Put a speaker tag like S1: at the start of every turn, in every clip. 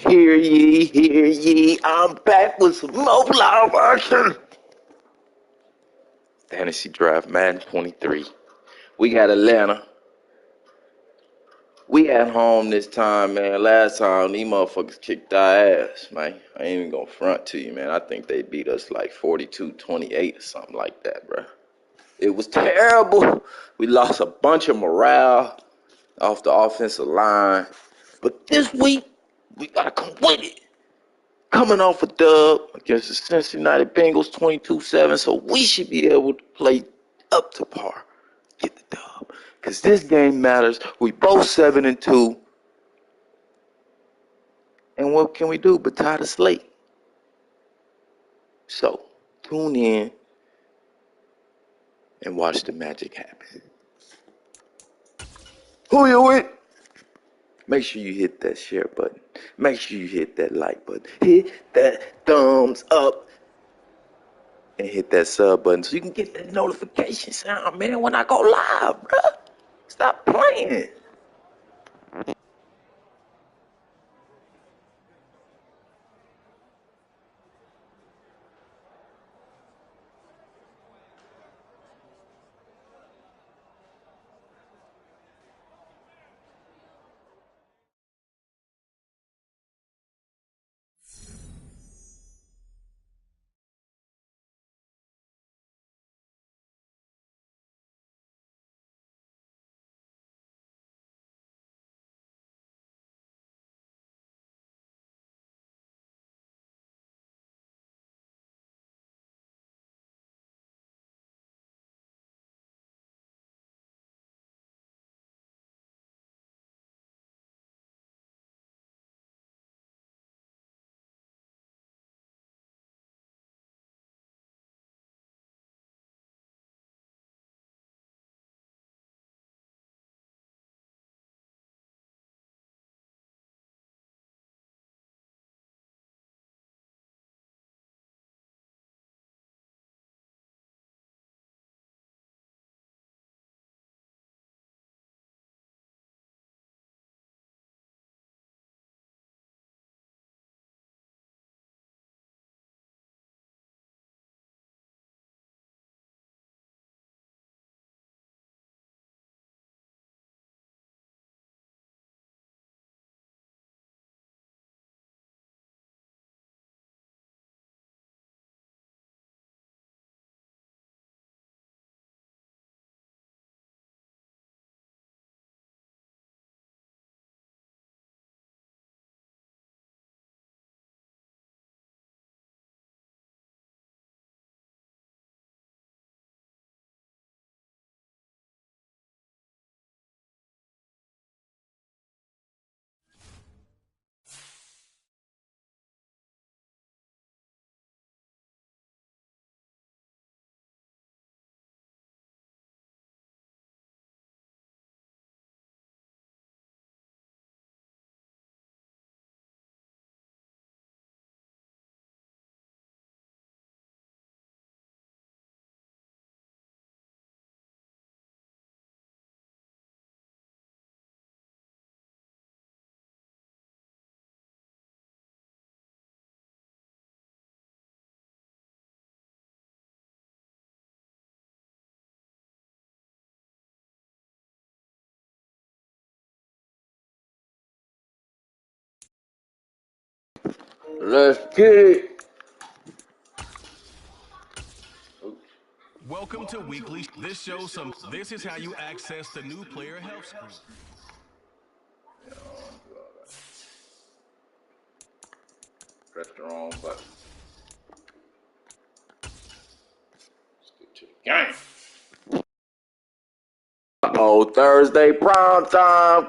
S1: Hear ye, I'm back with some more live action. Fantasy Draft Madden 23. We got Atlanta. We at home this time, man. Last time, these motherfuckers kicked our ass, man. I ain't even gonna front to you, man. I think they beat us like 42-28 or something like that, bro. It was terrible. We lost a bunch of morale off the offensive line. But this week, we gotta come with it. Coming off a dub against the Cincinnati Bengals 22-7, so we should be able to play up to par, get the dub. Because this game matters. We both 7-2. And what can we do but tie the slate? So, tune in and watch the magic happen. Who you with? Make sure you hit that share button. Make sure you hit that like button. Hit that thumbs up. And hit that sub button so you can get that notification sound, man, when I go live, bruh. Stop playing. Let's get it.
S2: Welcome to Weekly. This shows some. This is how you access the new player help screen.
S1: Press the wrong button. Let's get to the game. Oh, Thursday prime time.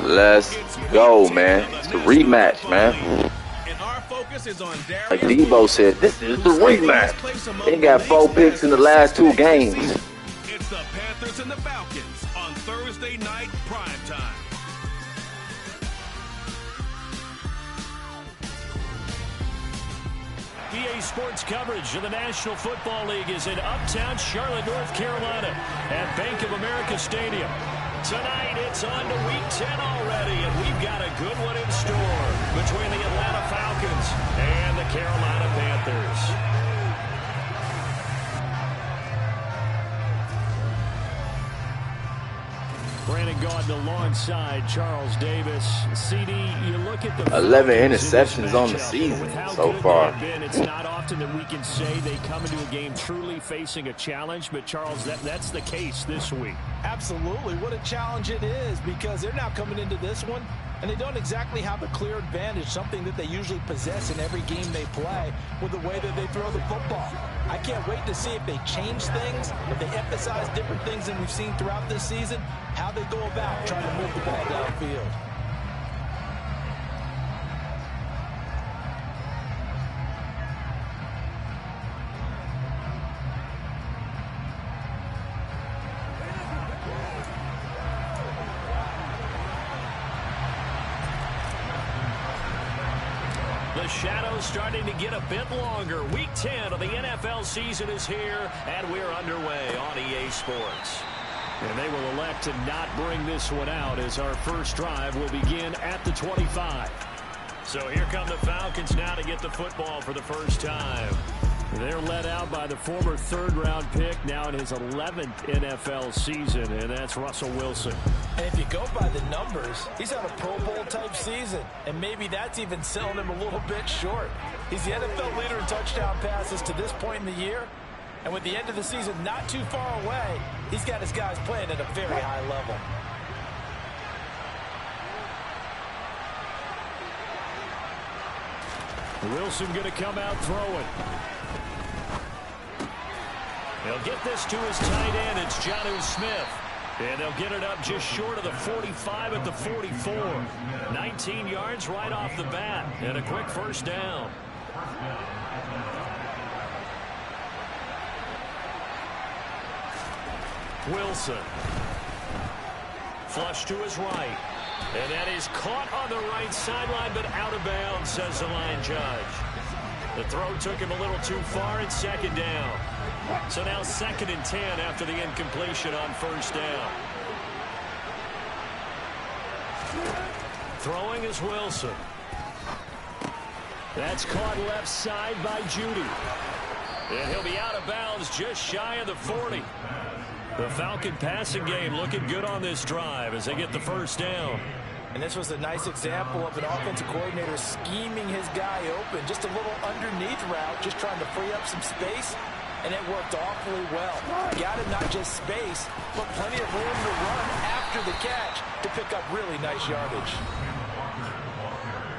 S1: Let's go, man. It's the rematch, man.
S2: And our focus is on
S1: Like Debo said, this is the rematch. They got 4 picks in the last 2 games.
S2: It's the Panthers and the Falcons on Thursday night primetime.
S3: EA Sports coverage of the National Football League is in uptown Charlotte, North Carolina at Bank of America Stadium. Tonight, it's on to Week 10 already, and we've got a good one in store between the Atlanta Falcons and the Carolina Panthers. Brandon Gaudin alongside Charles Davis. CD, you look at the
S1: 11 interceptions on the season so far.
S3: It's not often that we can say they come into a game truly facing a challenge, but Charles, that's the case this week.
S4: Absolutely. What a challenge it is, because they're now coming into this one and they don't exactly have a clear advantage, something that they usually possess in every game they play with the way that they throw the football. I can't wait to see if they change things, if they emphasize different things than we've seen throughout this season, how they go about trying to move the ball downfield.
S3: The shadow's starting to get a bit longer. Week 10 of the NFL season is here, and we're underway on EA Sports. And they will elect to not bring this one out as our first drive will begin at the 25. So here come the Falcons now to get the football for the first time. They're led out by the former third-round pick, now in his 11th NFL season, and that's Russell Wilson.
S4: And if you go by the numbers, he's on a Pro Bowl-type season, and maybe that's even selling him a little bit short. He's the NFL leader in touchdown passes to this point in the year, and with the end of the season not too far away, he's got his guys playing at a very high level.
S3: Wilson going to come out throwing. They'll get this to his tight end. It's Jonnu Smith. And they'll get it up just short of the 45 at the 44. 19 yards right off the bat. And a quick first down. Wilson. Flush to his right. And that is caught on the right sideline, but out of bounds, says the line judge. The throw took him a little too far. It's second down. So now 2nd and 10 after the incompletion on first down. Throwing is Wilson. That's caught left side by Judy. And he'll be out of bounds just shy of the 40. The Falcon passing game looking good on this drive as they get the first down.
S4: And this was a nice example of an offensive coordinator scheming his guy open. Just a little underneath route, just trying to free up some space. And it worked awfully well. Got him not just space, but plenty of room to run after the catch to pick up really nice yardage.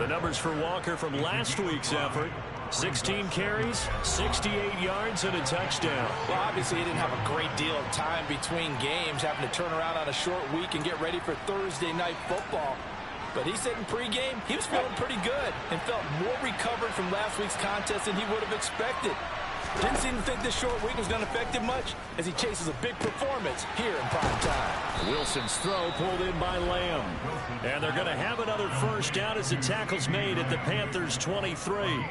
S3: The numbers for Walker from last week's effort. 16 carries, 68 yards, and a touchdown.
S4: Well, obviously, he didn't have a great deal of time between games, having to turn around on a short week and get ready for Thursday night football. But he said in pregame, he was feeling pretty good and felt more recovered from last week's contest than he would have expected. Didn't seem to think this short week was going to affect him much as he chases a big performance here in prime time.
S3: Wilson's throw pulled in by Lamb. And they're going to have another first down as the tackle's made at the Panthers' 23.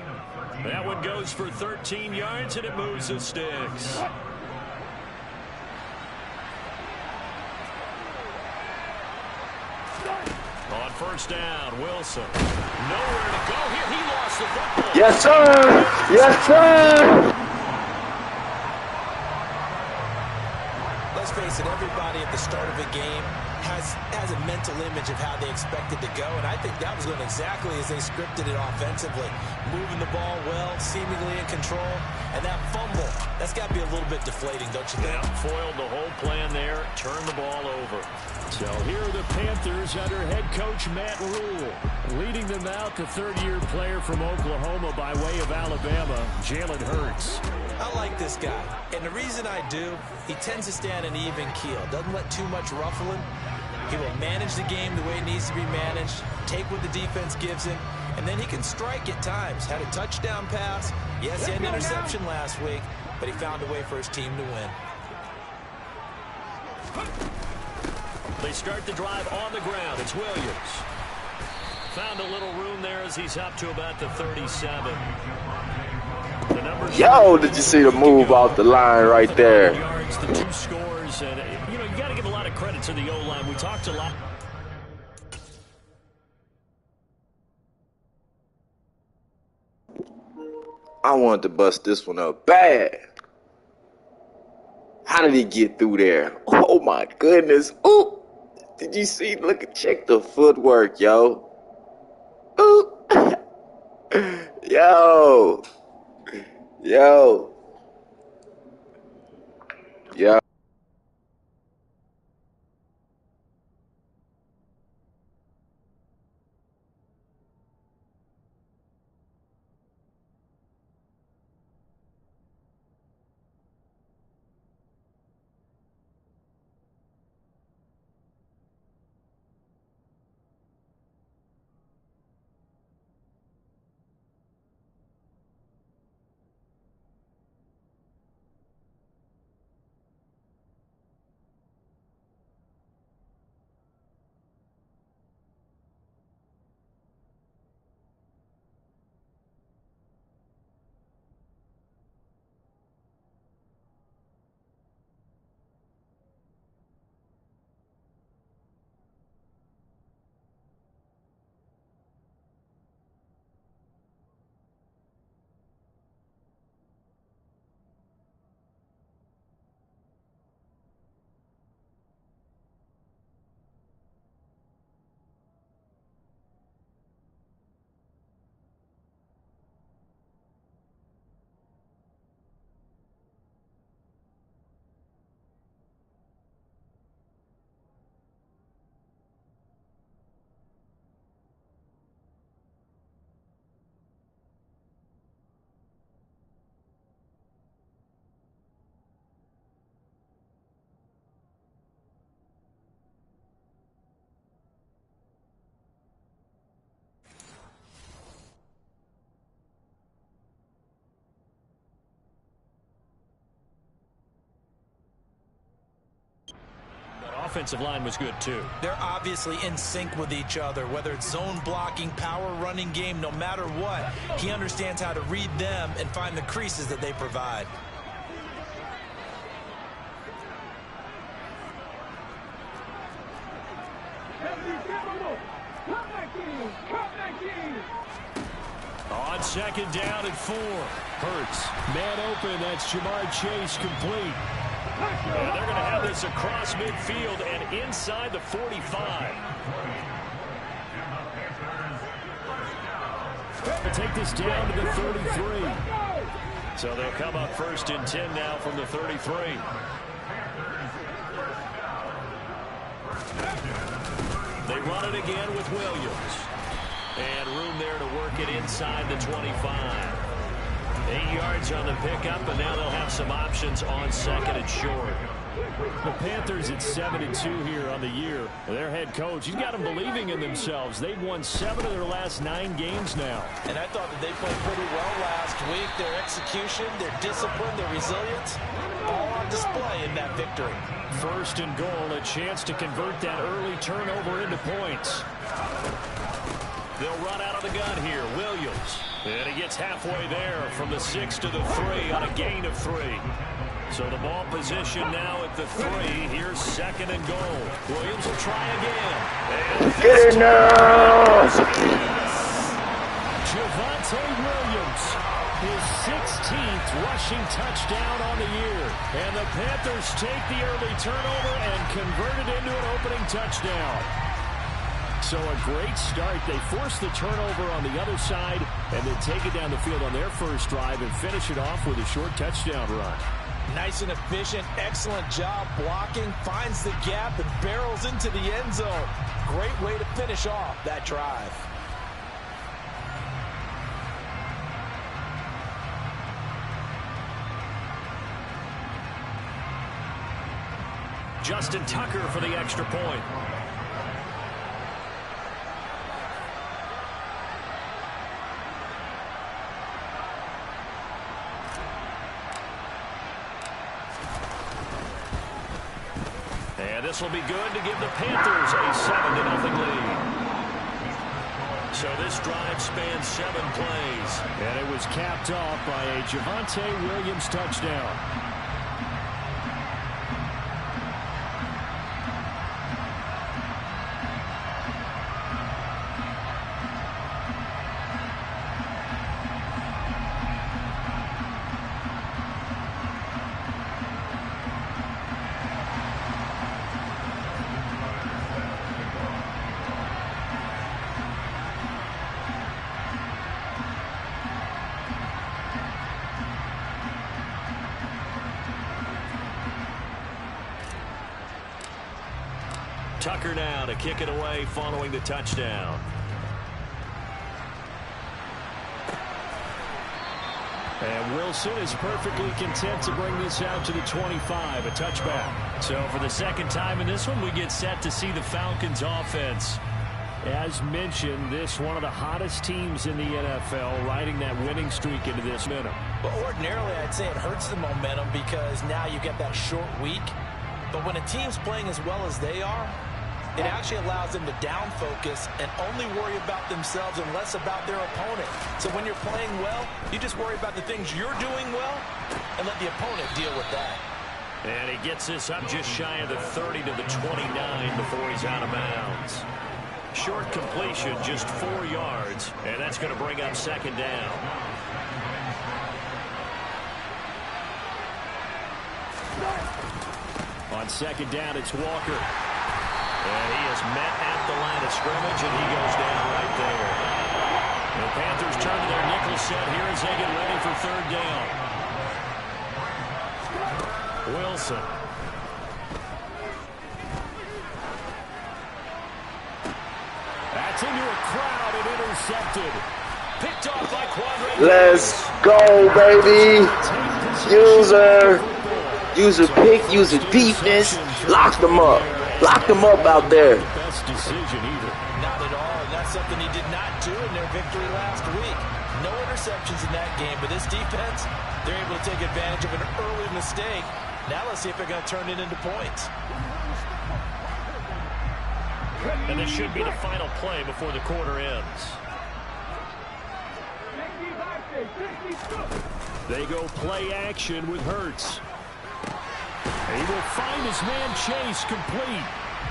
S3: That one goes for 13 yards, and it moves the sticks. On first down, Wilson. Nowhere to go here. He lost the football.
S1: Yes, sir. Yes, sir.
S4: Let's face it, everybody at the start of a game has a mental image of how they expect it to go, and I think that was going exactly as they scripted it offensively. Moving the ball well, seemingly in control, and that fumble, that's got to be a little bit deflating, don't you think?
S3: Yeah, foiled the whole plan there, turned the ball over. So here are the Panthers under head coach Matt Rule. Leading them out, the third-year player from Oklahoma by way of Alabama, Jalen Hurts.
S4: I like this guy, and the reason I do, he tends to stay on an even keel. Doesn't let too much ruffle him. He will manage the game the way it needs to be managed, take what the defense gives him, and then he can strike at times. Had a touchdown pass. Yes, he had an interception last week, but he found a way for his team to win.
S3: They start the drive on the ground. It's Williams. Found a little room there as he's up to about the 37.
S1: Yo, did you see the move off the line right there?
S3: Yards, the 2 scores, and you got to give a lot of credit to the O-line. We talked a lot.
S1: I wanted to bust this one up bad. How did he get through there? Oh my goodness. Ooh. Did you see? Check the footwork, yo. Ooh. Yo. Yo. Yo.
S3: Offensive line was good, too.
S4: They're obviously in sync with each other, whether it's zone blocking, power running game, no matter what. He understands how to read them and find the creases that they provide.
S3: On second down and 4. Hurts. Man open. That's Jamar Chase complete. And they're going to have this across midfield and inside the 45. They'll take this down to the 33. So they'll come up 1st and 10 now from the 33. They run it again with Williams. And room there to work it inside the 25. 8 yards on the pickup, and now they'll have some options on 2nd and short. The Panthers at 7-2 here on the year. Their head coach, he's got them believing in themselves. They've won 7 of their last 9 games now.
S4: And I thought that they played pretty well last week. Their execution, their discipline, their resilience, all on display in that victory.
S3: 1st and goal, a chance to convert that early turnover into points. They'll run out of the gun here. Williams. And he gets halfway there from the 6 to the 3 on a gain of 3. So the ball position now at the 3. Here's 2nd and goal. Williams will try again.
S1: Get in now!
S3: Javonte Williams. His 16th rushing touchdown on the year. And the Panthers take the early turnover and convert it into an opening touchdown. So a great start. They force the turnover on the other side and then take it down the field on their first drive and finish it off with a short touchdown run.
S4: Nice and efficient. Excellent job blocking. Finds the gap and barrels into the end zone. Great way to finish off that drive.
S3: Justin Tucker for the extra point. And this will be good to give the Panthers a 7-0 lead. So this drive spans 7 plays. And it was capped off by a Javonte Williams touchdown. Tucker now to kick it away following the touchdown. And Wilson is perfectly content to bring this out to the 25, a touchback. So for the second time in this one, we get set to see the Falcons offense. As mentioned, this one of the hottest teams in the NFL, riding that winning streak into this minute.
S4: Well, ordinarily, I'd say it hurts the momentum because now you get that short week. But when a team's playing as well as they are, it actually allows them to down focus and only worry about themselves and less about their opponent. So when you're playing well, you just worry about the things you're doing well and let the opponent deal with that.
S3: And he gets this up just shy of the 30 to the 29 before he's out of bounds. Short completion, just 4 yards, and that's going to bring up second down. On second down, it's Walker. And he is met at the line of scrimmage, and he goes down right there. The Panthers turn to their nickel set here as they get ready for third down. Wilson. That's into a crowd and intercepted. Picked off by Quadre.
S1: Let's go, baby. User pick, user defense. Lock them up. Lock them up out there.
S3: Best decision either.
S4: Not at all, and that's something he did not do in their victory last week. No interceptions in that game, but this defense, they're able to take advantage of an early mistake. Now let's see if they're going to turn it into points.
S3: And this should be the final play before the quarter ends. They go play action with Hurts. He will find his man Chase complete.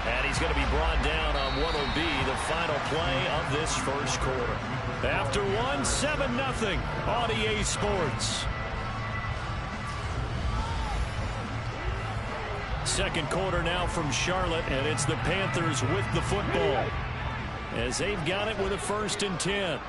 S3: And he's going to be brought down on what will be the final play of this first quarter. After one, 7-0 on EA Sports. Second quarter now from Charlotte, and it's the Panthers with the football as they've got it with a 1st and 10.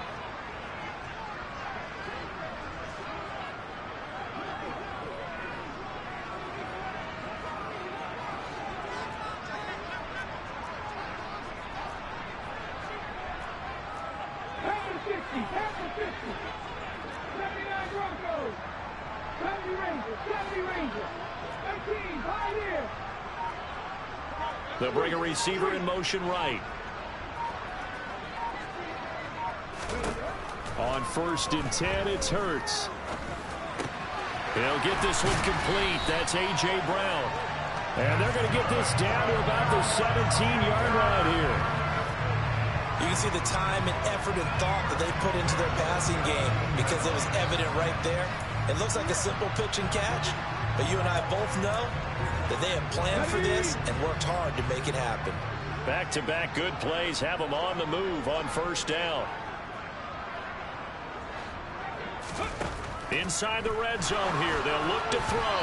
S3: They'll bring a receiver in motion right. On 1st and 10, it's Hurts. He'll get this one complete. That's A.J. Brown. And they're going to get this down to about the 17-yard line here.
S4: You can see the time and effort and thought that they put into their passing game because it was evident right there. It looks like a simple pitch and catch, but you and I both know that they have planned for this and worked hard to make it happen.
S3: Back-to-back good plays have them on the move on 1st down. Inside the red zone here, they'll look to throw.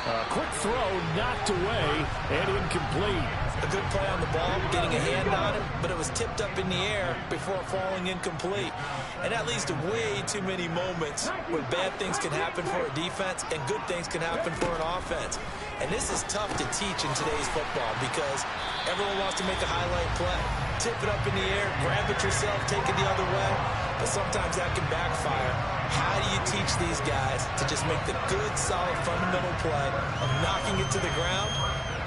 S3: A quick throw knocked away and incomplete.
S4: A good play on the ball, getting a hand on it, but it was tipped up in the air before falling incomplete. And that leads to way too many moments where bad things can happen for a defense and good things can happen for an offense. And this is tough to teach in today's football because everyone wants to make a highlight play. Tip it up in the air, grab it yourself, take it the other way. But sometimes that can backfire. How do you teach these guys to just make the good, solid, fundamental play of knocking it to the ground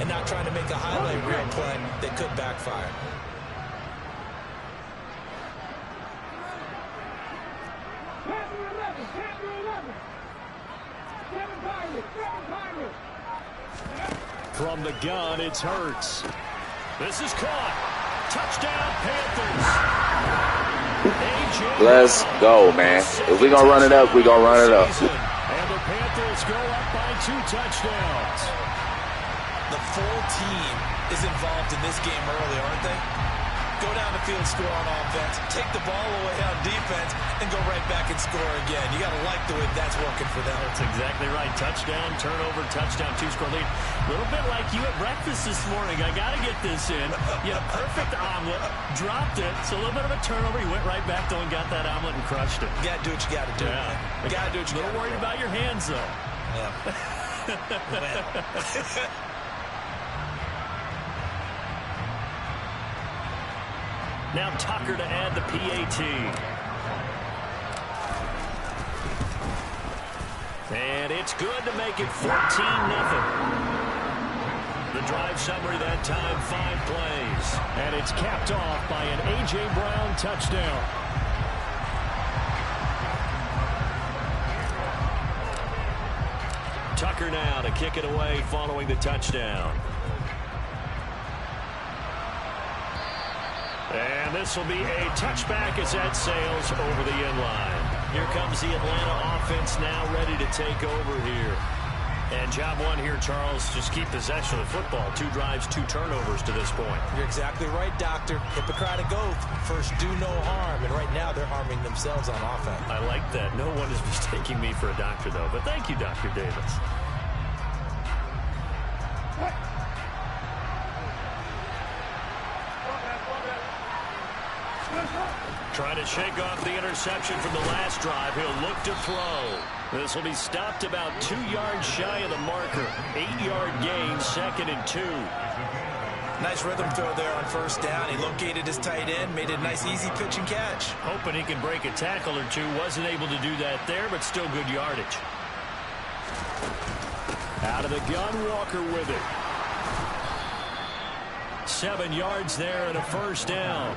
S4: and not trying to make a highlight reel play that could backfire.
S3: From the gun, it's Hurts. This is caught. Touchdown, Panthers.
S1: Let's go, man. If we're going to run it up, we're going to run it up.
S3: And the Panthers go up by 2 touchdowns.
S4: The full team is involved in this game early, aren't they? Go down the field, score on offense, take the ball away on defense, and go right back and score again. You got to like the way that's working for them.
S3: That's exactly right. Touchdown, turnover, touchdown, 2-score lead. A little bit like you at breakfast this morning. I got to get this in. You had a perfect omelet, dropped it. So a little bit of a turnover. You went right back, though, and got that omelet and crushed it.
S4: You got to do what you got to do.
S3: Yeah.
S4: You got to do what you got to do.
S3: A little worried about your hands, though.
S4: Yeah.
S3: Now Tucker to add the PAT. And it's good to make it 14-0. The drive summary that time, 5 plays. And it's capped off by an A.J. Brown touchdown. Tucker now to kick it away following the touchdown. And this will be a touchback as that sails over the inline. Here comes the Atlanta offense now ready to take over here. And job one here, Charles, just keep possession of the football. 2 drives, 2 turnovers to this point.
S4: You're exactly right, Doctor. Hippocratic oath. First, do no harm. And right now, they're harming themselves on offense.
S3: I like that. No one is mistaking me for a doctor, though. But thank you, Dr. Davis. Trying to shake off the interception from the last drive. He'll look to throw. This will be stopped about 2 yards shy of the marker. 8-yard gain, 2nd and 2.
S4: Nice rhythm throw there on first down. He located his tight end, made a nice easy pitch and catch.
S3: Hoping he can break a tackle or two. Wasn't able to do that there, but still good yardage. Out of the gun, Walker with it. 7 yards there and a first down.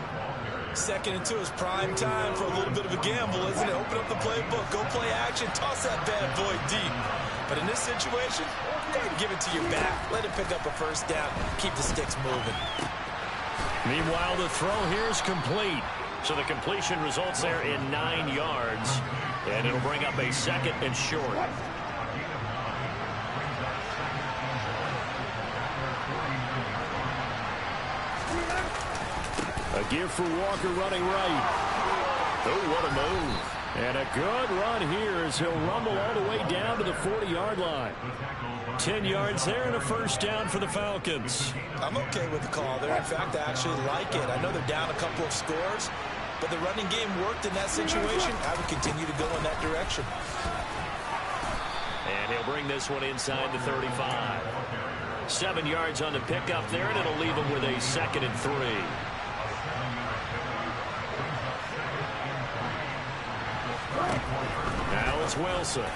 S4: 2nd and 2 is prime time for a little bit of a gamble, isn't it? Open up the playbook, go play action, toss that bad boy deep. But in this situation, go ahead and give it to your back. Let him pick up a first down. Keep the sticks moving.
S3: Meanwhile, the throw here is complete. So the completion results there in 9 yards. And it'll bring up a 2nd and short. A give for Walker running right. Oh, what a move. And a good run here as he'll rumble all the way down to the 40-yard line. 10 yards there and a first down for the Falcons.
S4: I'm okay with the call there. In fact, I actually like it. I know they're down a couple of scores, but the running game worked in that situation. I would continue to go in that direction.
S3: And he'll bring this one inside the 35. 7 yards on the pickup there, and it'll leave him with a 2nd and 3. Now it's Wilson. And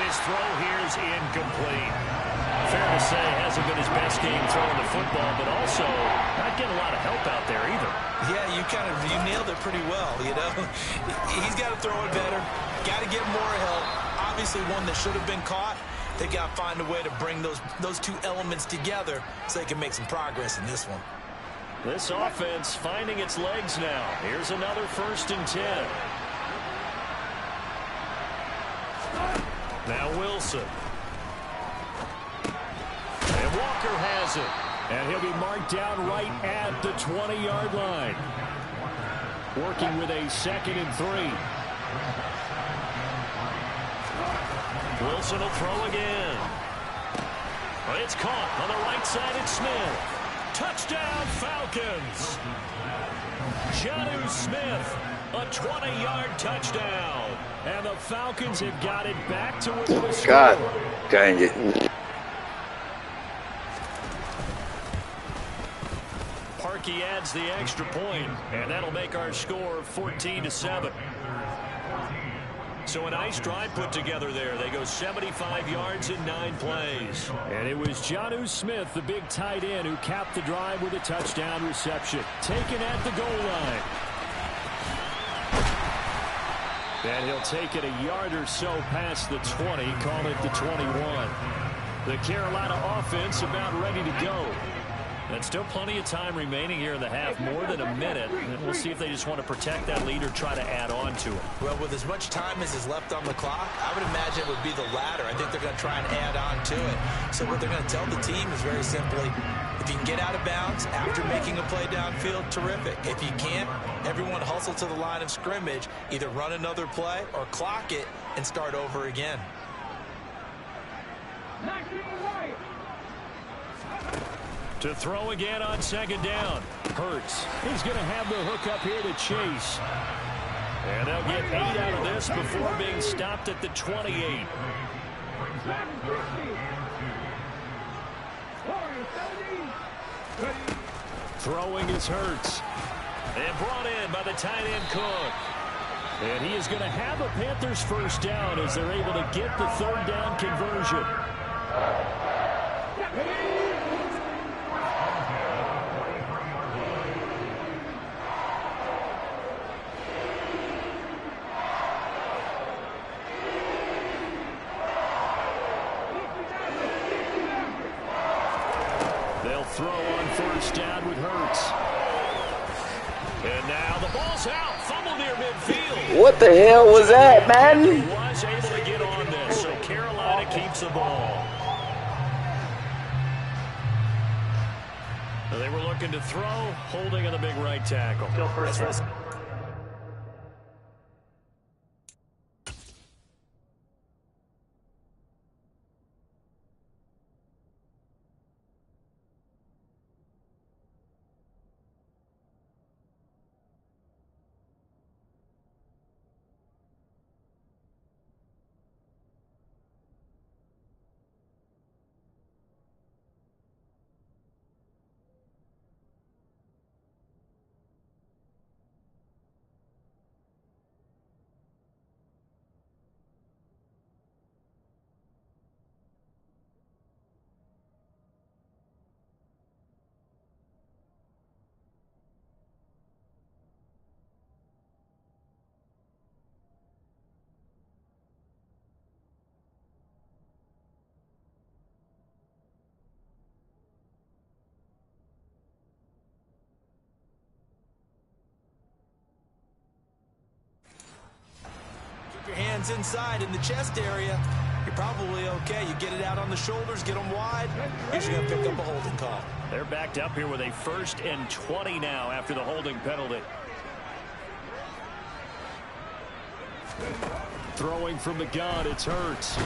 S3: his throw here is incomplete. Fair to say, hasn't been his best game throwing the football, but also not getting a lot of help out there either.
S4: Yeah, you nailed it pretty well, you know. He's got to throw it better. Got to get more help. Obviously one that should have been caught. They got to find a way to bring those 2 elements together so they can make some progress in this one.
S3: This offense finding its legs now. Here's another 1st and 10. Now Wilson. And Walker has it. And he'll be marked down right at the 20-yard line. Working with a 2nd and 3. Wilson will throw again. It's caught on the right side. It's Smith. Touchdown, Falcons. Jonnu Smith, a 20-yard touchdown. And the Falcons have got it back to within a score.
S1: God dang it.
S3: Parkey adds the extra point, and that'll make our score 14-7. So a nice drive put together there. They go 75 yards in 9 plays. And it was Jonnu Smith, the big tight end, who capped the drive with a touchdown reception. Taken at the goal line. And he'll take it a yard or so past the 20, call it the 21. The Carolina offense about ready to go. And still plenty of time remaining here in the half, more than a minute. And we'll see if they just want to protect that lead or try to add on to it.
S4: Well, with as much time as is left on the clock, I would imagine it would be the latter. I think they're going to try and add on to it. So what they're going to tell the team is very simply, if you can get out of bounds after making a play downfield, terrific. If you can't, everyone hustle to the line of scrimmage, either run another play or clock it and start over again.
S3: To throw again on second down. Hurts. He's going to have the hook up here to Chase. And they'll get 8 out of this before being stopped at the 28. Throwing is Hurts. And brought in by the tight end Cook. And he is going to have a Panthers first down as they're able to get the third down conversion. Throw on first down with Hurts. And now the ball's out. Fumble near midfield.
S1: What the hell was that, man?
S3: He was able to get on this, so Carolina keeps the ball. They were looking to throw, holding on the big right tackle.
S5: Still first down.
S4: Your hands inside in the chest area, you're probably okay. You get it out on the shoulders, get them wide, usually going to pick up a holding call.
S3: They're backed up here with a 1st and 20 now after the holding penalty. Throwing from the gun, it's Hurts.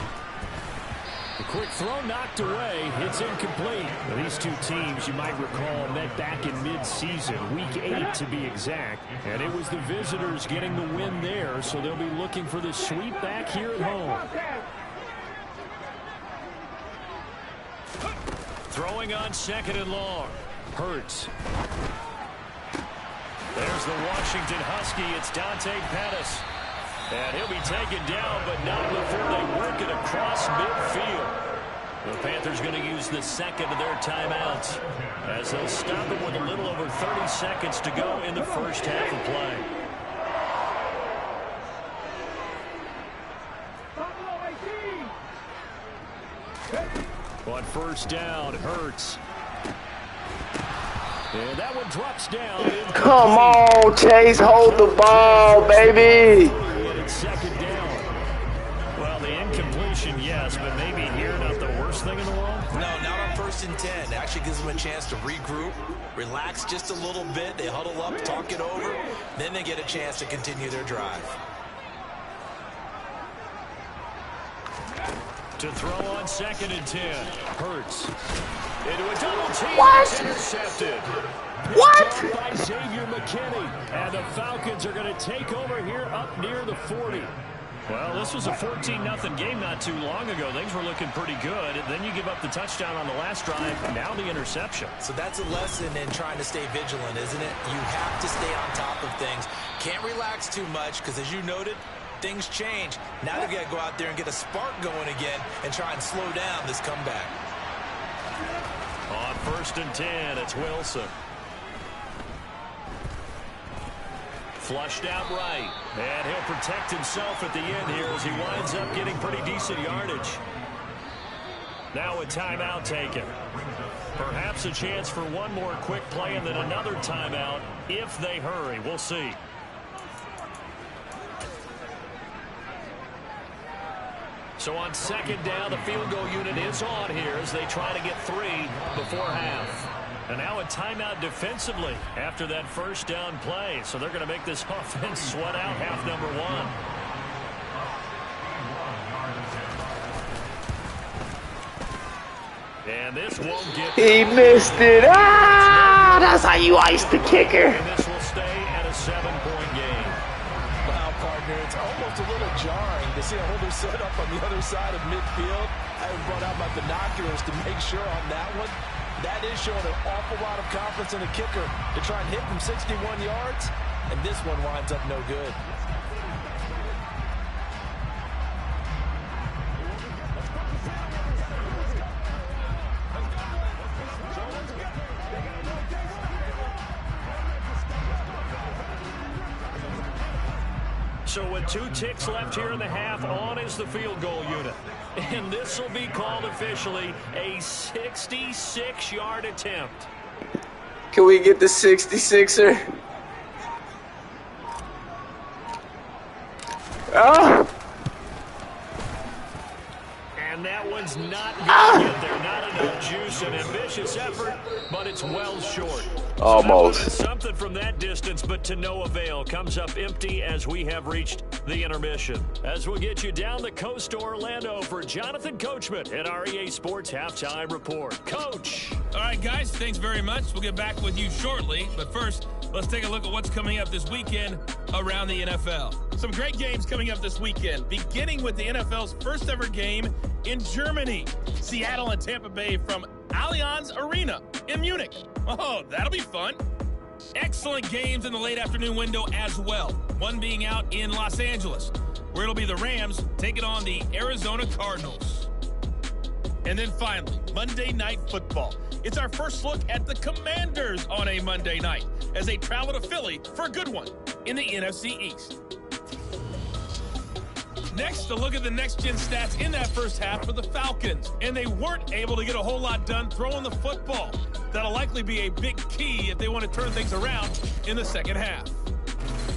S3: The quick throw knocked away. It's incomplete. Now, these two teams, you might recall, met back in mid-season, week 8 to be exact. And it was the visitors getting the win there, so they'll be looking for the sweep back here at home. Throwing on 2nd and long. Hurts. There's the Washington Husky. It's Dante Pettis. And he'll be taken down, but not before they work it across midfield. The Panthers going to use the 2nd of their timeouts as they'll stop him with a little over 30 seconds to go in the first half of play. On first down, Hurts. And that one drops down.
S1: Come on, Chase, hold the ball, baby.
S3: 2nd down. Well, the incompletion, yes, but maybe here not the worst thing in the world?
S4: No, not on 1st and 10. It actually gives them a chance to regroup, relax just a little bit. They huddle up, talk it over. Then they get a chance to continue their drive.
S3: To throw on 2nd and 10. Hurts. Into a double team.
S1: What?
S3: Intercepted.
S1: What?
S3: By Xavier McKinney. And the Falcons are going to take over here up near the 40. Well, this was a 14-0 game not too long ago. Things were looking pretty good. And then you give up the touchdown on the last drive. Now the interception.
S4: So that's a lesson in trying to stay vigilant, isn't it? You have to stay on top of things. Can't relax too much because, as you noted, things change. Now they've got to go out there and get a spark going again and try and slow down this comeback.
S3: On 1st and 10, it's Wilson. Flushed out right. And he'll protect himself at the end here as he winds up getting pretty decent yardage. Now a timeout taken. Perhaps a chance for one more quick play and then another timeout if they hurry. We'll see. So on 2nd down, the field goal unit is on here as they try to get 3 before half. And now a timeout defensively after that 1st down play. So they're going to make this offense sweat out half number 1. And this won't get...
S1: He missed it. Ah, that's how you ice the kicker.
S3: And this will stay at a 7-point game.
S4: Wow, partner, it's almost a little jarring to see a holder set up on the other side of midfield. I brought out my binoculars to make sure on that one. That is showing an awful lot of confidence in the kicker to try and hit from 61 yards. And this one winds up no good.
S3: So with 2 ticks left here in the half, on is the field goal unit. And this will be called officially a 66-yard attempt.
S1: Can we get the 66er? Oh!
S3: And that one's not going to get there. Not enough juice, an ambitious effort, but it's well short.
S1: Almost.
S3: So something from that distance, but to no avail. Comes up empty as we have reached the intermission. As we'll get you down the coast to Orlando for Jonathan Coachman at our EA Sports Halftime Report. Coach.
S5: All right, guys, thanks very much. We'll get back with you shortly. But first, let's take a look at what's coming up this weekend around the NFL. Some great games coming up this weekend, beginning with the NFL's first ever game in Germany. Seattle and Tampa Bay from Allianz Arena in Munich. Oh, that'll be fun. Excellent games in the late afternoon window as well. One being out in Los Angeles, where it'll be the Rams taking on the Arizona Cardinals. And then finally, Monday Night Football. It's our first look at the Commanders on a Monday night as they travel to Philly for a good one in the NFC East. Next, a look at the next-gen stats in that first half for the Falcons. And they weren't able to get a whole lot done throwing the football. That'll likely be a big key if they want to turn things around in the second half.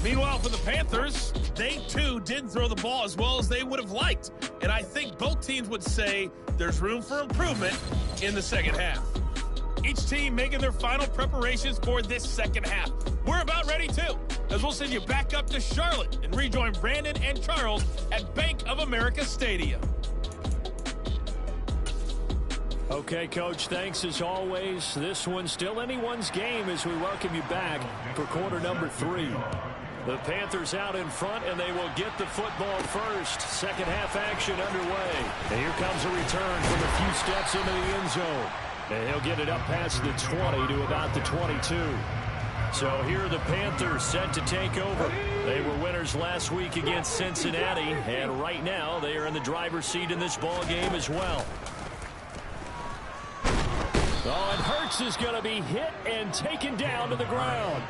S5: Meanwhile, for the Panthers, they too didn't throw the ball as well as they would have liked. And I think both teams would say there's room for improvement in the second half. Each team making their final preparations for this second half. We're about ready too, as we'll send you back up to Charlotte and rejoin Brandon and Charles at Bank of America Stadium.
S3: Okay, Coach, thanks as always. This one's still anyone's game as we welcome you back for quarter number 3. The Panthers out in front, and they will get the football first. Second half action underway. And here comes a return from a few steps into the end zone. And he'll get it up past the 20 to about the 22. So here are the Panthers set to take over. They were winners last week against Cincinnati, and right now they are in the driver's seat in this ball game as well. Oh, and Hurts is going to be hit and taken down to the ground.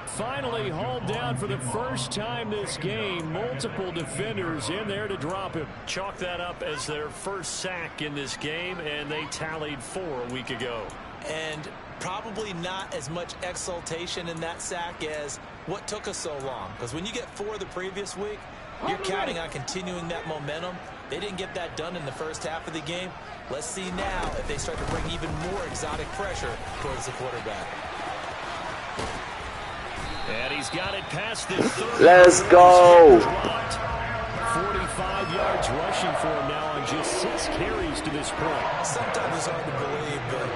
S3: Finally hauled down for the first time this game. Multiple defenders in there to drop him. Chalk that up as their first sack in this game, and they tallied 4 a week ago.
S4: And probably not as much exultation in that sack as what took us so long. Because when you get 4 the previous week, you're counting on continuing that momentum. They didn't get that done in the first half of the game. Let's see now if they start to bring even more exotic pressure towards the quarterback.
S3: And he's got it past the 30.
S1: Let's go.
S3: 45 yards rushing for him now on just 6 carries to this point.
S4: Sometimes it's hard to believe, but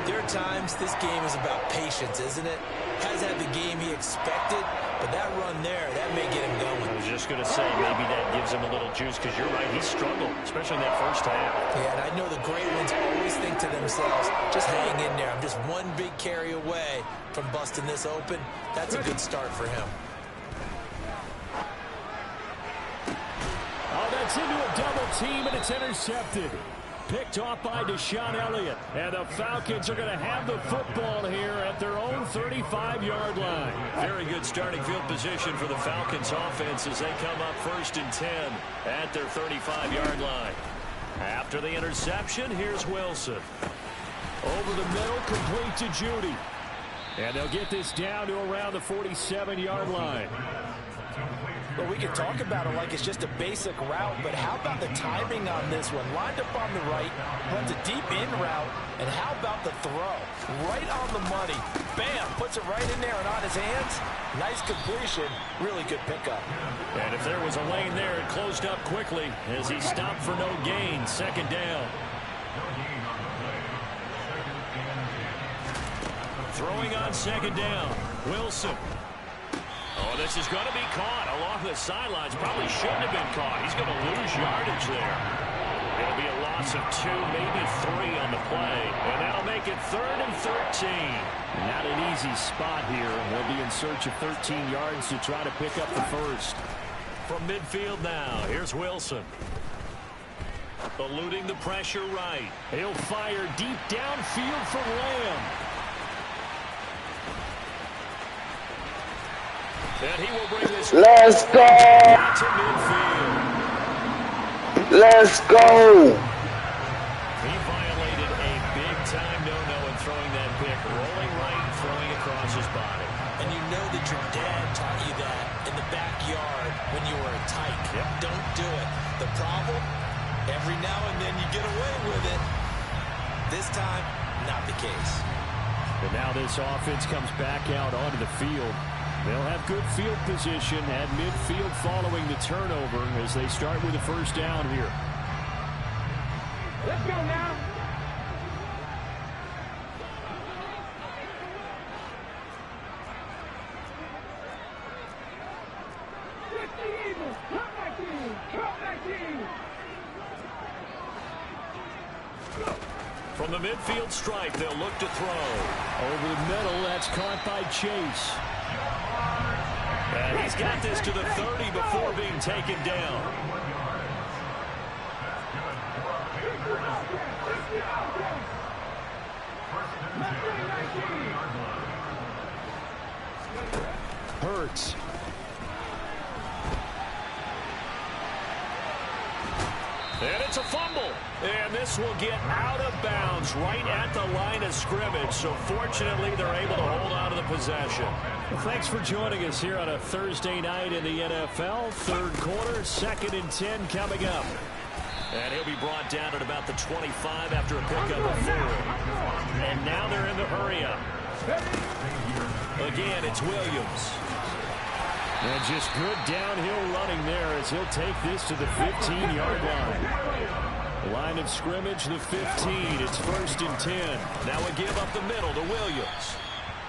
S4: there are times this game is about patience, isn't it? Hasn't had the game he expected, but that run there, that may get him going.
S3: I was just going to say, maybe that gives him a little juice, because you're right, he struggled, especially in that first half.
S4: Yeah, and I know the great ones always think to themselves, just hang in there. I'm just one big carry away from busting this open. That's a good start for him.
S3: Gets into a double team, and it's intercepted. Picked off by Deshaun Elliott. And the Falcons are going to have the football here at their own 35-yard line. Very good starting field position for the Falcons offense as they come up 1st and 10 at their 35-yard line. After the interception, here's Wilson. Over the middle, complete to Judy. And they'll get this down to around the 47-yard line.
S4: Well, we can talk about it like it's just a basic route, but how about the timing on this one? Lined up on the right, runs a deep in route, and how about the throw? Right on the money. Bam, puts it right in there and on his hands. Nice completion. Really good pickup.
S3: And if there was a lane there, it closed up quickly as he stopped for no gain. 2nd down. Throwing on 2nd down. Wilson. Oh, this is going to be caught along the sidelines. Probably shouldn't have been caught. He's going to lose yardage there. It'll be a loss of 2, maybe 3 on the play. And that'll make it 3rd and 13. Not an easy spot here. They'll be in search of 13 yards to try to pick up the first. From midfield now, here's Wilson. Eluding the pressure right. He'll fire deep downfield for Lamb. And he will bring this.
S1: Let's go!
S3: To midfield.
S1: Let's go!
S3: He violated a big-time no-no in throwing that pick, rolling right and throwing across his body.
S4: And you know that your dad taught you that in the backyard when you were a tyke.
S3: Yep.
S4: Don't do it. The problem, every now and then you get away with it. This time, not the case.
S3: And now this offense comes back out onto the field. They'll have good field position at midfield following the turnover as they start with the 1st down here.
S6: Let's go now.
S3: From the midfield stripe, they'll look to throw. Over the middle, that's caught by Chase. And he's got this to the 30 before being taken down. Hurts. And it's a fumble. And this will get out of bounds right at the line of scrimmage. So fortunately, they're able to hold on to the possession. Well, thanks for joining us here on a Thursday night in the NFL. 3rd quarter, 2nd and 10 coming up. And he'll be brought down at about the 25 after a pickup of 4. And now they're in the hurry up. Again, it's Williams. And just good downhill running there as he'll take this to the 15-yard line. Line of scrimmage, the 15. It's 1st and 10. Now a give up the middle to Williams.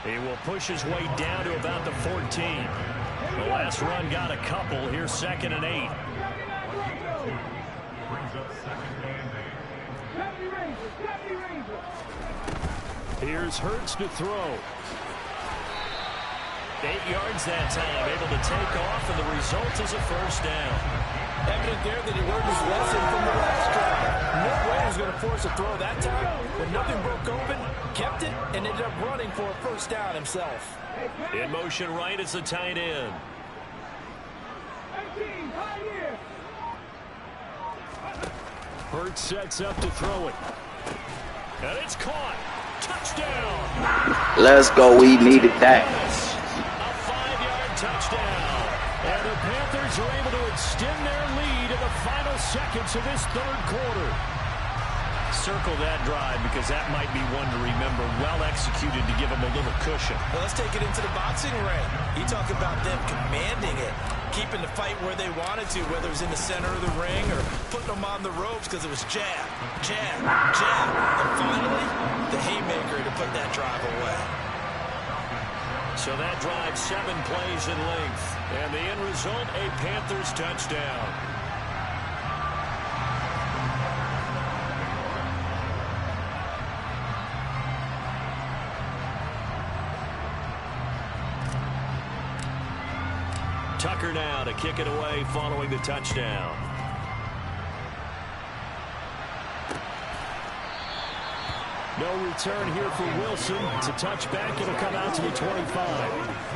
S3: He will push his way down to about the 14. The last run got a couple. Here's 2nd and 8. Here's Hurts to throw. 8 yards that time, able to take off, and the result is a 1st down.
S4: Evident there that he learned his lesson from the last drive. No way he was going to force a throw that time. When nothing broke open, kept it, and ended up running for a 1st down himself.
S3: In motion right is the tight end. Hurts sets up to throw it. And it's caught. Touchdown.
S1: Let's go. We needed that.
S3: A 5-yard touchdown. And the Panthers are able to extend their lead in the final seconds of this 3rd quarter. Circle that drive because that might be one to remember. Well executed to give them a little cushion.
S4: Well, let's take it into the boxing ring. You talk about them commanding it, keeping the fight where they wanted to, whether it was in the center of the ring or putting them on the ropes because it was jab, jab, jab. And finally, the haymaker to put that drive away.
S3: So that drive 7 plays in length. And the end result, a Panthers touchdown. Tucker now to kick it away following the touchdown. No return here for Wilson. It's a touchback. It'll come out to the 25.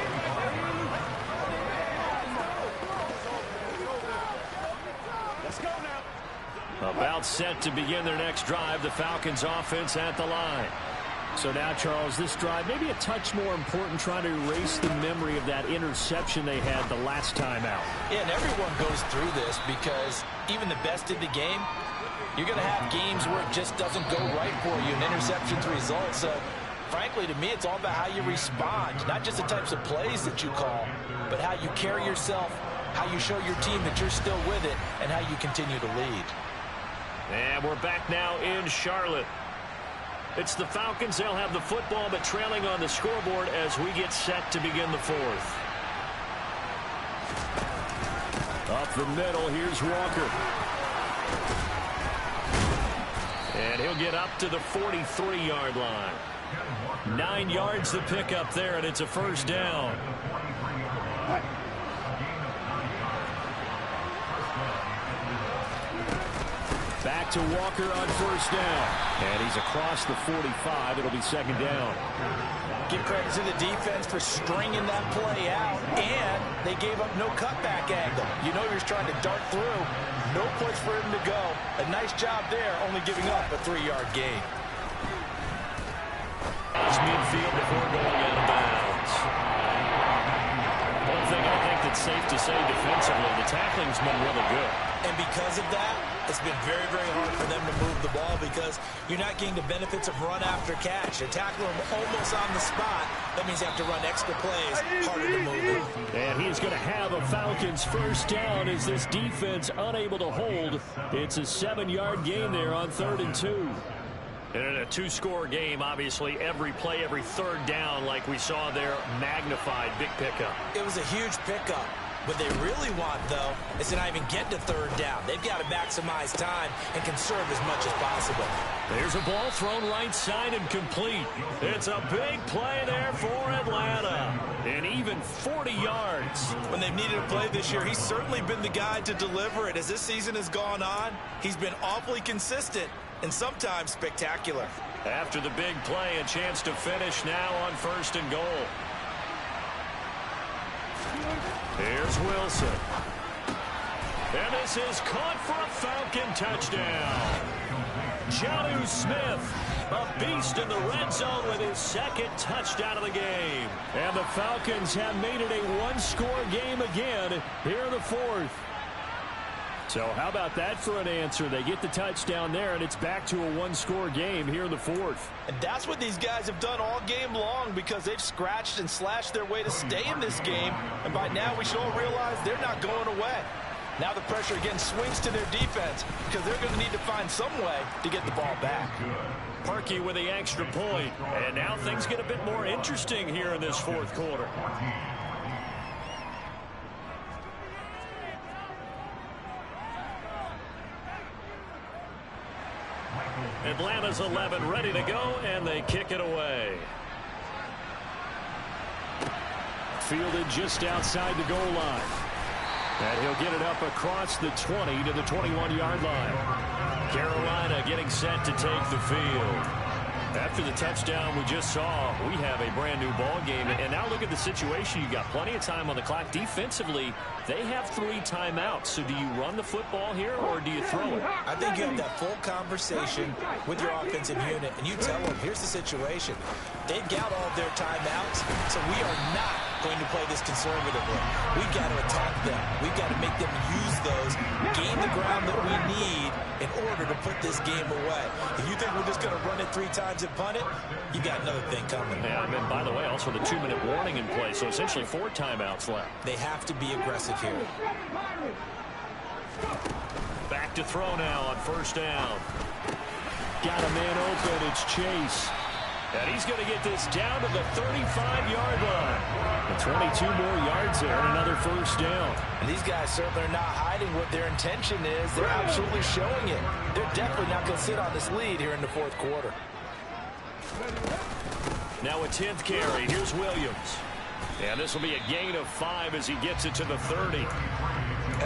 S3: About set to begin their next drive. The Falcons offense at the line. So now, Charles, this drive maybe a touch more important, trying to erase the memory of that interception they had the last time out.
S4: Yeah, and everyone goes through this because even the best in the game, you're going to have games where it just doesn't go right for you and interceptions result. So, frankly, to me, it's all about how you respond, not just the types of plays that you call, but how you carry yourself, how you show your team that you're still with it, and how you continue to lead.
S3: And we're back now in Charlotte. It's the Falcons. They'll have the football, but trailing on the scoreboard as we get set to begin the fourth. Up the middle, here's Walker. And he'll get up to the 43-yard line. 9 yards to pick up there, and it's a first down. Back to Walker on first down. And he's across the 45. It'll be second down.
S4: Give credit to the defense for stringing that play out, and they gave up no cutback angle. You know you're trying to dart through. No place for him to go. A nice job there, only giving up a 3-yard gain.
S3: It's midfield before going out of bounds. One thing I think that's safe to say defensively, the tackling's been really good.
S4: And because of that, it's been very, very hard for them to move the ball because you're not getting the benefits of run after catch. You're tackling them almost on the spot. That means you have to run extra plays, harder to move it. And
S3: he's going to have a Falcons first down as this defense unable to hold. It's a 7-yard gain there on 3rd and 2. And in a 2-score game, obviously, every play, every third down, like we saw there, magnified. Big pickup.
S4: It was a huge pickup. What they really want, though, is to not even get to 3rd down. They've got to maximize time and conserve as much as possible.
S3: There's a ball thrown right side and complete. It's a big play there for Atlanta. And even 40 yards.
S4: When they've needed a play this year, he's certainly been the guy to deliver it. As this season has gone on, he's been awfully consistent and sometimes spectacular.
S3: After the big play, a chance to finish now on 1st and goal. Here's Wilson. And this is caught for a Falcon touchdown. Jonnu Smith, a beast in the red zone with his 2nd touchdown of the game. And the Falcons have made it a 1-score game again here in the 4th. So how about that for an answer? They get the touchdown there, and it's back to a 1-score game here in the 4th.
S4: And that's what these guys have done all game long because they've scratched and slashed their way to stay in this game. And by now we should all realize they're not going away. Now the pressure again swings to their defense because they're going to need to find some way to get the ball back.
S3: Parkey with the extra point. And now things get a bit more interesting here in this 4th quarter. Atlanta's 11 ready to go, and they kick it away. Fielded just outside the goal line. And he'll get it up across the 20 to the 21-yard line. Carolina getting set to take the field. After the touchdown we just saw, we have a brand new ball game. And now look at the situation. You've got plenty of time on the clock. Defensively, they have 3 timeouts. So do you run the football here or do you throw it?
S4: I think you have that full conversation with your offensive unit, and you tell them, here's the situation. They've got all of their timeouts, so we are not going to play this conservatively. We've got to attack them. We've got to make them use those, gain the ground that we need in order to put this game away. If you think we're just going to run it 3 times and punt it, you got another thing coming.
S3: Yeah, and by the way, also the 2-minute warning in play, so essentially 4 timeouts left.
S4: They have to be aggressive here.
S3: Back to throw now on first down. Got a man open. It's Chase. And he's going to get this down to the 35-yard line. And 22 more yards there and another first down.
S4: And these guys certainly are not hiding what their intention is. They're absolutely showing it. They're definitely not going to sit on this lead here in the 4th quarter.
S3: Now a 10th carry. Here's Williams. And this will be a gain of 5 as he gets it to the 30.
S4: I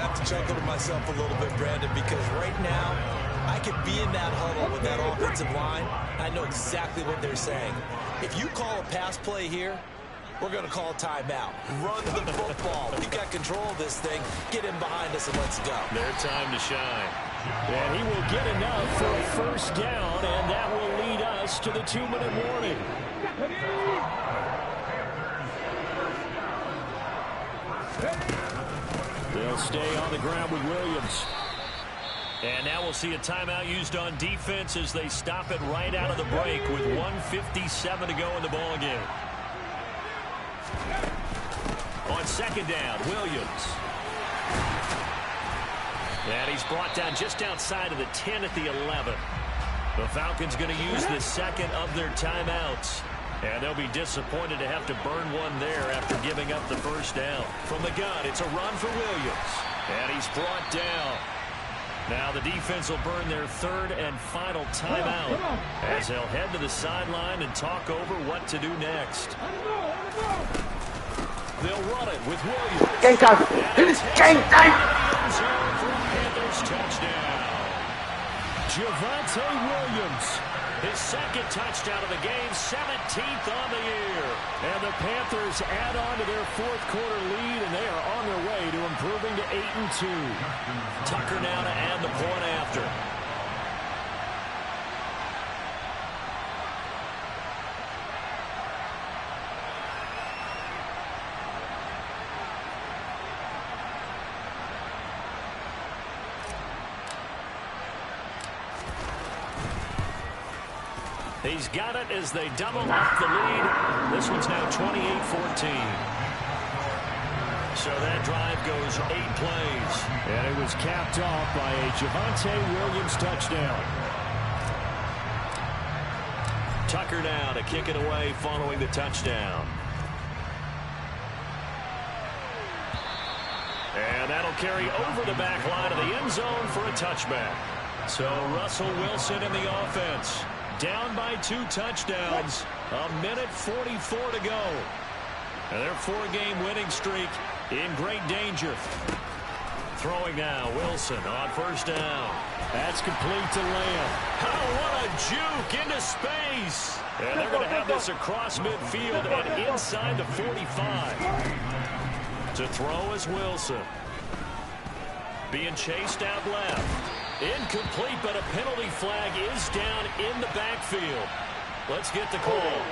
S4: have to chuckle to myself a little bit, Brandon, because right now I could be in that huddle with that offensive line. I know exactly what they're saying. If you call a pass play here, we're going to call a timeout. Run the football. We've got control of this thing. Get in behind us and let's go.
S3: Their time to shine. And he will get enough for a first down, and that will lead us to the 2-minute warning. They'll stay on the ground with Williams. And now we'll see a timeout used on defense as they stop it right out of the break with 1:57 to go in the ball game. On second down, Williams. And he's brought down just outside of the 10 at the 11. The Falcons going to use the second of their timeouts. And they'll be disappointed to have to burn one there after giving up the first down. From the gun, it's a run for Williams. And he's brought down. Now the defense will burn their third and final timeout as they'll head to the sideline and talk over what to do next. They'll run it with Williams.
S1: Game time. Game time.
S3: Panthers touchdown. Javonte Williams, his second touchdown of the game, 17th on the year. And the Panthers add on to their fourth quarter lead, and they are on their way to improving to 8-2. Tucker now to add the point after. He's got it as they double up the lead. This one's now 28-14. So that drive goes 8 plays. And it was capped off by a Javonte Williams touchdown. Tucker now to kick it away following the touchdown. And that'll carry over the back line of the end zone for a touchback. So Russell Wilson in the offense. Down by 2 touchdowns. 1:44 to go. And their 4-game winning streak in great danger. Throwing now, Wilson on first down. That's complete to Lamb. Oh, what a juke into space. And they're going to have this across midfield and inside the 45. To throw is Wilson. Being chased out left. Incomplete, but a penalty flag is down in the backfield. Let's get the call.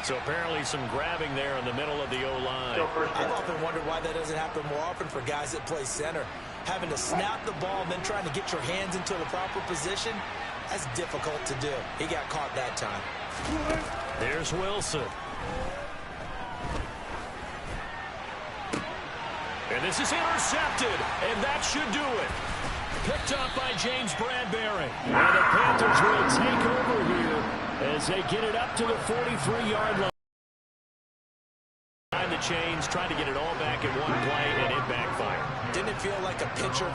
S3: So apparently some grabbing there in the middle of the O-line.
S4: I've often wondered why that doesn't happen more often for guys that play center. Having to snap the ball and then trying to get your hands into the proper position, that's difficult to do. He got caught that time.
S3: There's Wilson. And this is intercepted, and that should do it. Picked up by James Bradbury. And the Panthers will take over here as they get it up to the 43-yard line. Behind the chains, trying to get it all back in one play, and it backfired.
S4: Didn't it feel like a pitcher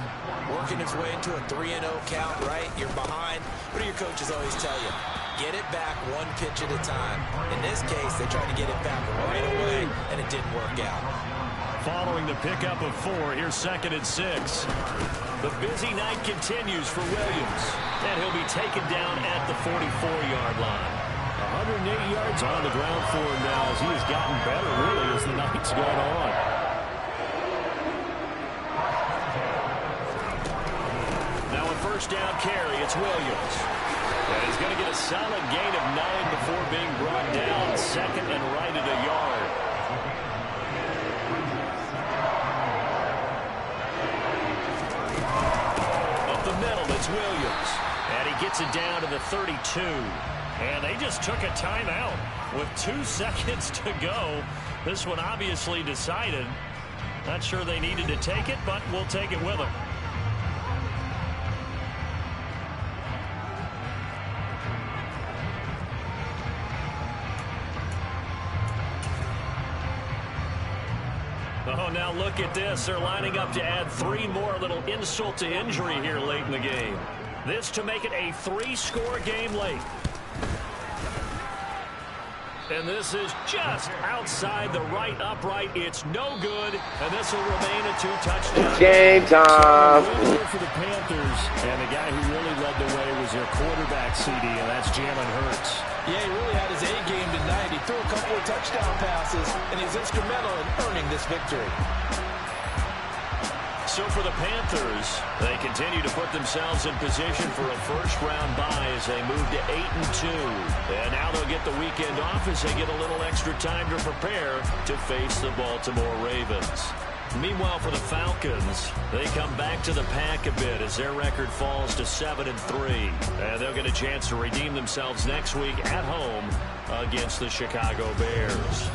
S4: working his way into a 3-0 count, right? You're behind. What do your coaches always tell you? Get it back one pitch at a time. In this case, they tried to get it back right away, and it didn't work out.
S3: Following the pickup of 4, here's 2nd and 6. The busy night continues for Williams, and he'll be taken down at the 44-yard line. 108 yards on the ground for him now as he has gotten better, really, as the night's gone on. Now a first down carry, it's Williams. And he's going to get a solid gain of 9 before being brought down, 2nd and right at a yard. It's Williams, and he gets it down to the 32. And they just took a timeout with 2 seconds to go. This one obviously decided. Not sure they needed to take it, but we'll take it with them. Oh, now look at this. They're lining up to add 3 more, a little insult to injury here late in the game. This to make it a 3-score game late. And this is just outside the right upright. It's no good, and this will remain a two-touchdown
S1: Game time.
S3: So win here for the Panthers, and the guy who really led the way was their quarterback, CD, and that's Jalen Hurts.
S4: Yeah, he really had his A game tonight. He threw a couple of touchdown passes, and he's instrumental in earning this victory.
S3: So for the Panthers, they continue to put themselves in position for a first-round bye as they move to 8-2. And now they'll get the weekend off as they get a little extra time to prepare to face the Baltimore Ravens. Meanwhile, for the Falcons, they come back to the pack a bit as their record falls to 7-3. And they'll get a chance to redeem themselves next week at home against the Chicago Bears.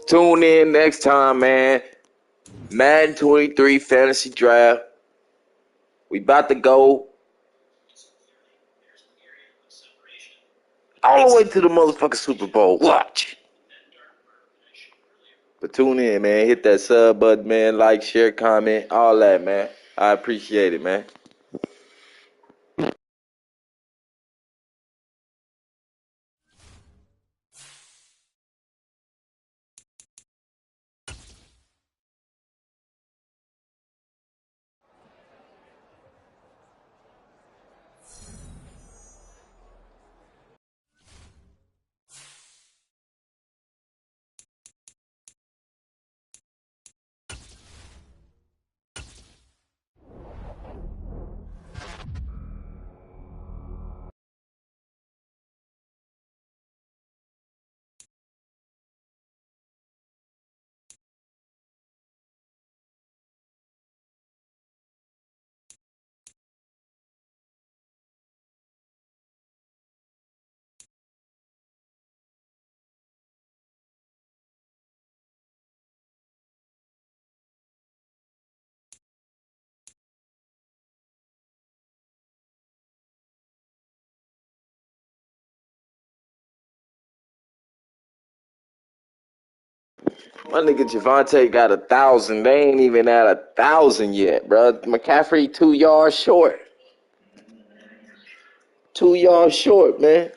S1: Tune in next time, man. Madden 23 Fantasy Draft. We about to go all the way to the motherfucking Super Bowl. Watch. But tune in, man. Hit that sub button, man. Like, share, comment, all that, man. I appreciate it, man. My nigga Javante got 1,000. They ain't even at 1,000 yet, bro. McCaffrey 2 yards short. 2 yards short, man.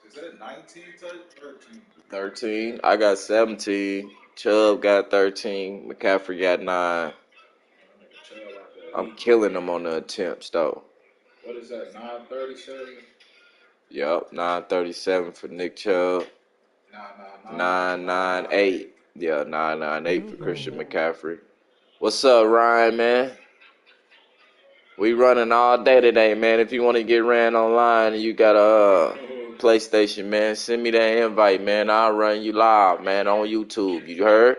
S6: Is that 19 13?
S1: 13. I got 17. Chubb got 13. McCaffrey got 9. I'm killing them on the attempts, though.
S6: What is that, 937?
S1: Yup, 937 for Nick Chubb. 998. Yeah, 998 for Christian McCaffrey. What's up, Ryan, man? We running all day today, man. If you want to get ran online and you got a PlayStation, man, send me that invite, man. I'll run you live, man, on YouTube. You heard?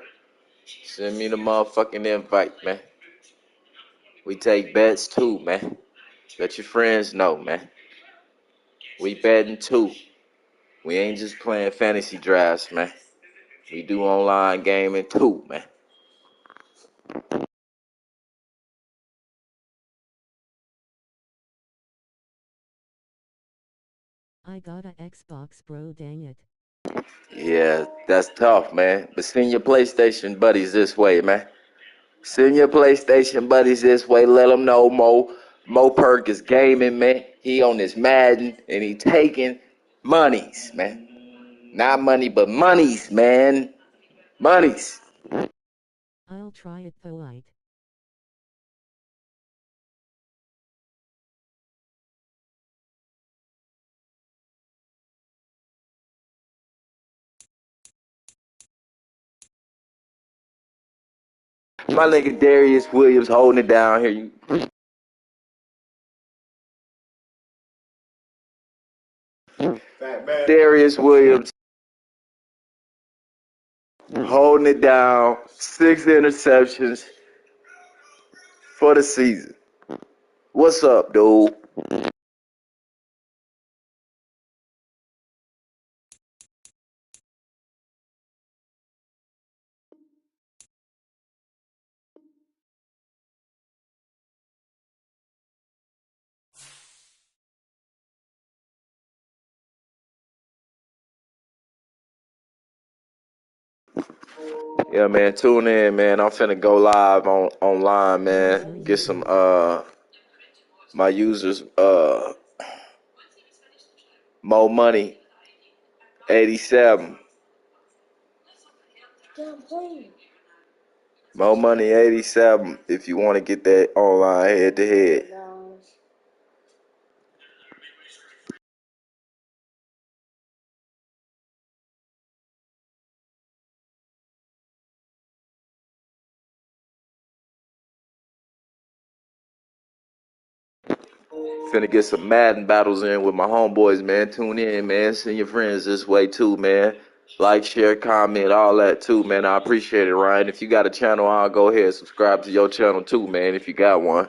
S1: Send me the motherfucking invite, man. We take bets too, man. Let your friends know, man. We betting too. We ain't just playing fantasy drafts, man. We do online gaming too, man.
S7: I got a Xbox, bro, dang it.
S1: Yeah, that's tough, man. But send your PlayStation buddies this way, man. Send your PlayStation buddies this way. Let them know Mo Perk is gaming, man. He on his Madden, and he taking monies, man. Not money, but monies, man. Monies.
S7: I'll try it though.
S1: My nigga Darius Williams holding it down here. Darius Williams holding it down. 6 interceptions for the season. What's up, dude? Yeah, man, tune in, man. I'm finna go live online,
S7: Until
S1: man.
S7: you
S1: Get some
S7: do.
S1: my users Mo Money 87. Mo Money 87 if you want to get that online head to head. Finna get some Madden battles in with my homeboys, man. Tune in, man. Send your friends this way too, man. Like, share, comment, all that too, man. I appreciate it, Ryan. If you got a channel, I'll go ahead and subscribe to your channel too, man, if you got one.